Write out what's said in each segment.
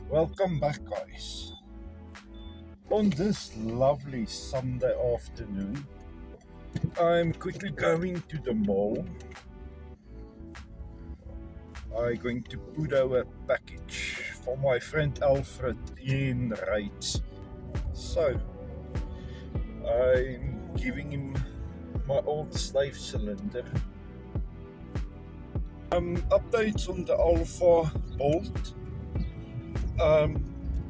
Welcome back, guys. On this lovely Sunday afternoon, I'm quickly going to the mall. I'm going to put out a package for my friend Alfred in Rights. So, I'm giving him my old slave cylinder. Updates on the Alfa bolt. I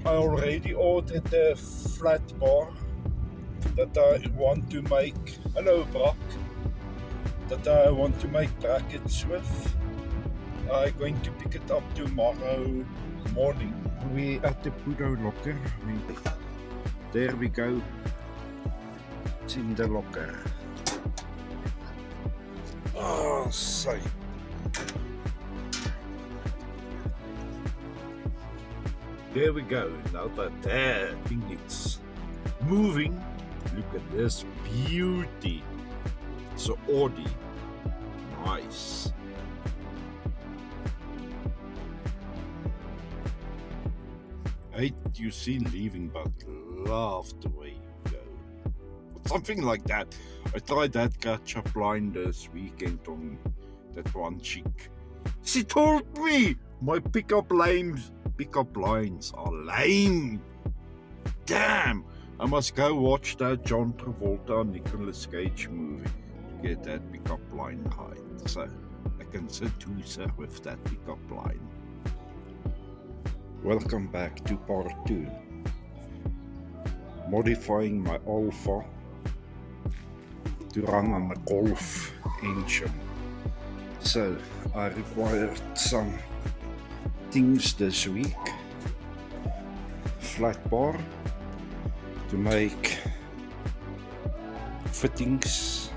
already ordered a flat bar that I want to make. Hello, Brock. That I want to make brackets with. I'm going to pick it up tomorrow morning. We're at the Pudo locker. There we go. It's in the locker. Oh, sorry. There we go. Now that thing is moving. Look at this beauty. It's an Audi. Nice. Hate you seen leaving, but love the way you go. Something like that. I tried that catch-up line this weekend on that one chick. She told me my pickup lines are lame. Damn! I must go watch that John Travolta Nicolas Cage movie to get that pickup line right. So I can seduce her with that pickup line. Welcome back to part 2. Modifying my Alfa to run on a Golf engine. So I required some things this week. Flat bar to make fittings,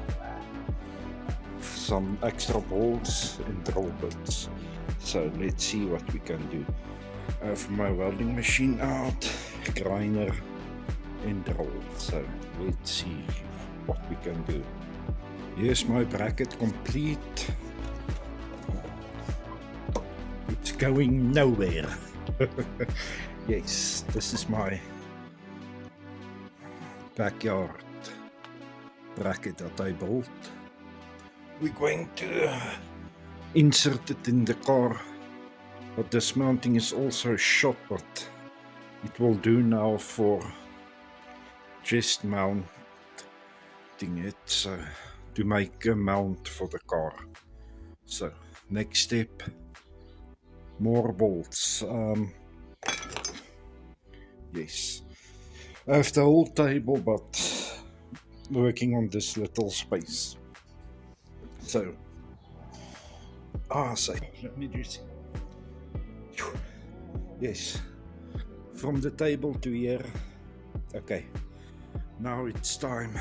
some extra bolts and drill bits. So let's see what we can do. I have my welding machine out, grinder and drill. So let's see what we can do. Here's my bracket complete. It's going nowhere. Yes, this is my backyard bracket that I built. We're going to insert it in the car, but this mounting is also shot, but it will do now for just mounting it, so to make a mount for the car. So next step, more bolts. Yes, I have the whole table, but working on this little space. So, let me just, yes, from the table to here. Okay, now it's time.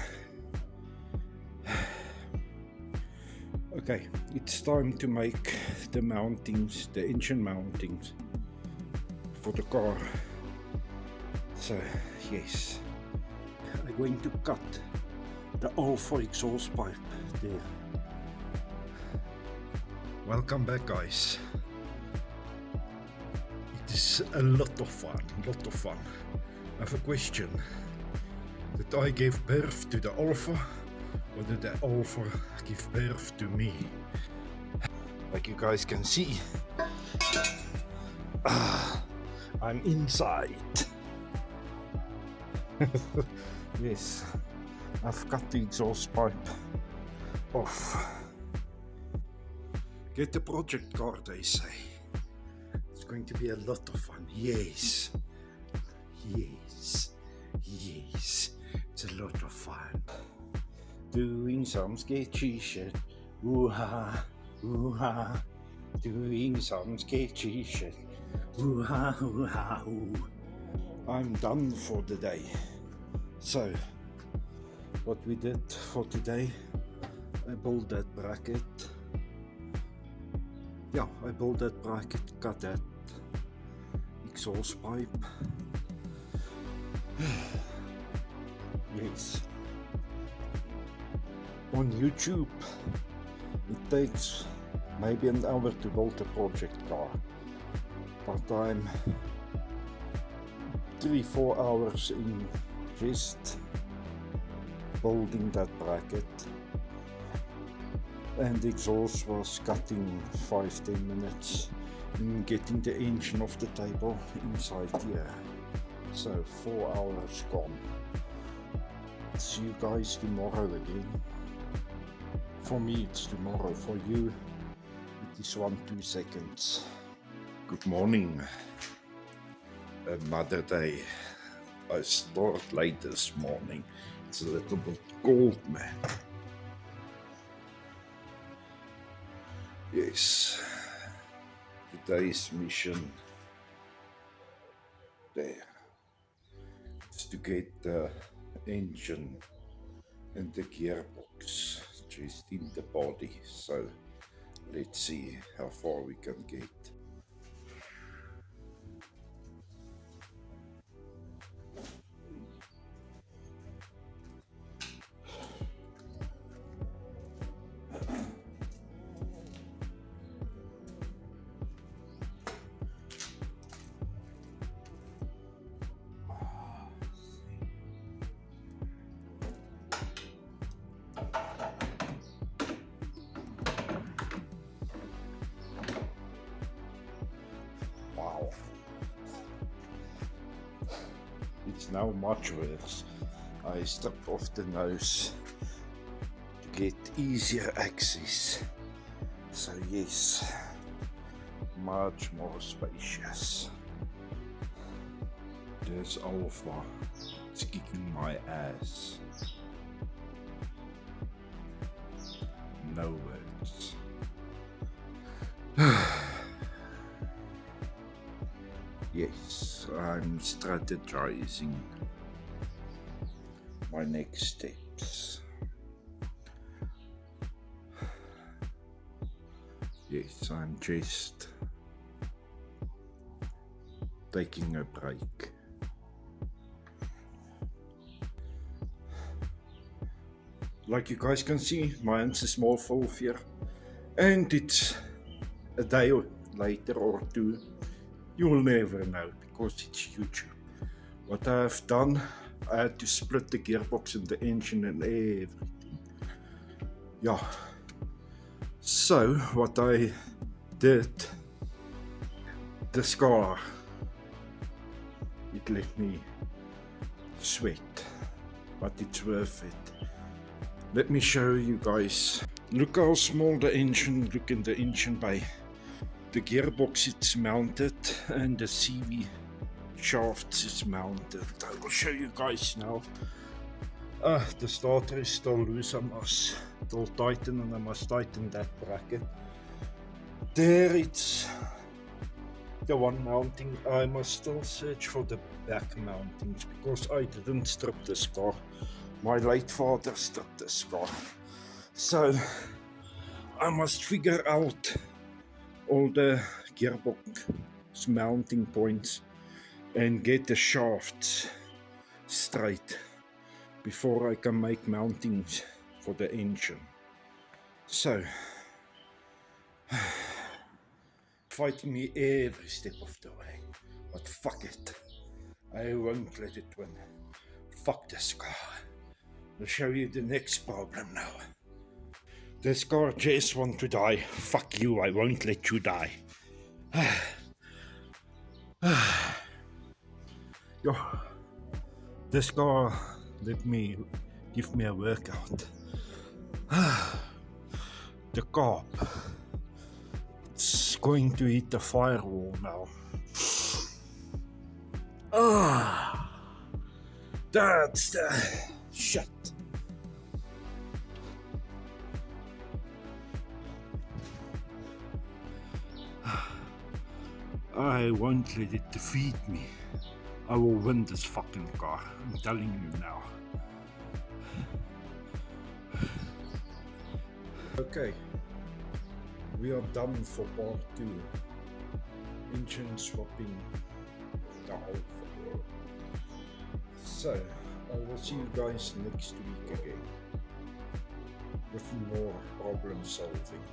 Okay, it's time to make the mountings, the engine mountings for the car. So, yes, I'm going to cut the Alfa exhaust pipe there. Welcome back, guys. It is a lot of fun, I have a question. Did I give birth to the Alfa, or did the Alfa give birth to me? Like you guys can see, I'm inside. Yes, I've cut the exhaust pipe off. Get the project car, they say. It's going to be a lot of fun. Yes, yes, yes, it's a lot of fun. Doing some sketchy shit. Ooh-ha, ooh-ha. Doing some sketchy shit. Ooh-ha, ooh-ha, ooh. I'm done for the day. So, what we did for today, I built that bracket. Yeah, I built that bracket, cut that exhaust pipe. Yes. On YouTube, it takes maybe an hour to build a project car, but I'm 3-4 hours in just building that bracket, and the exhaust was cutting 5-10 minutes in getting the engine off the table inside here. So 4 hours gone. See you guys tomorrow again. For me it's tomorrow, for you it is 1-2 seconds. Good morning. Another day. I started late this morning. It's a little bit cold, man. Yes. Today's mission there is to get the engine and the gearbox just in the body. So let's see how far we can get. Wow. It's now much worse. I stepped off the nose to get easier access. So yes, much more spacious. There's Alfa. It's kicking my ass. No words. Yes, I'm strategizing my next steps. Yes, I'm just taking a break. Like you guys can see, my hands is more full here, and it's a day later or two. You will never know because it's YouTube. What I have done, I had to split the gearbox and the engine and everything. Yeah. So what I did, the scar, it let me sweat, but it's worth it. Let me show you guys. Look how small the engine, look in the engine bay. The gearbox is mounted and the CV shaft is mounted. I will show you guys now. The starter is still loose. I must still tighten, and I must tighten that bracket. There it's the one mounting. I must still search for the back mountings because I didn't strip this car. My late father stripped this car. So I must figure out all the gearbox mounting points and get the shafts straight before I can make mountings for the engine. So fighting me every step of the way, but fuck it, I won't let it win. Fuck this car. I'll show you the next problem now. This car just wants to die. Fuck you, I won't let you die. Yo, this car give me a workout. The cop, it's going to hit the firewall now. That's the shit. I won't let it defeat me. I will win this fucking car, I'm telling you now. Okay, we are done for part 2. Engine swapping the Alfa. So, I will see you guys next week again with more problem solving.